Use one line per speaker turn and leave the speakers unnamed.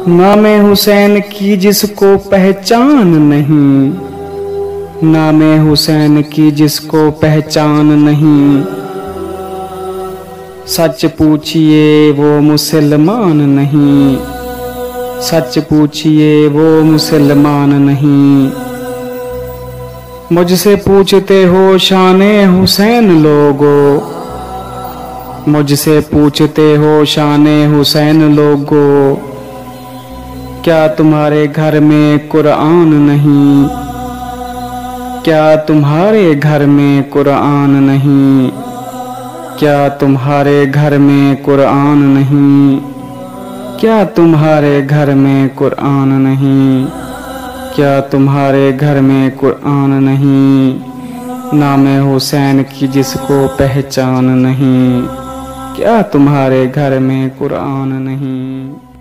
نام حسین کی جس کو پہچان نہیں، نام حسین کی جس کو پہچان نہیں، سچ پوچھئے وہ مسلمان نہیں، سچ پوچھئے وہ مسلمان نہیں۔ مجھ سے پوچھتے ہو شان حسین لوگو، مجھ سے پوچھتے ہو شان حسین لوگو، کیا تمہارے گھر میں قرآن نہیں؟ کیا تمہارے گھر میں قرآن نہیں؟ کیا تمہارے گھر میں قرآن نہیں؟ کیا تمہارے گھر میں قرآن نہیں؟ کیا تمہارے گھر میں قرآن نہیں؟ نام حسین کی جس کو پہچان نہیں، کیا تمہارے گھر میں قرآن نہیں؟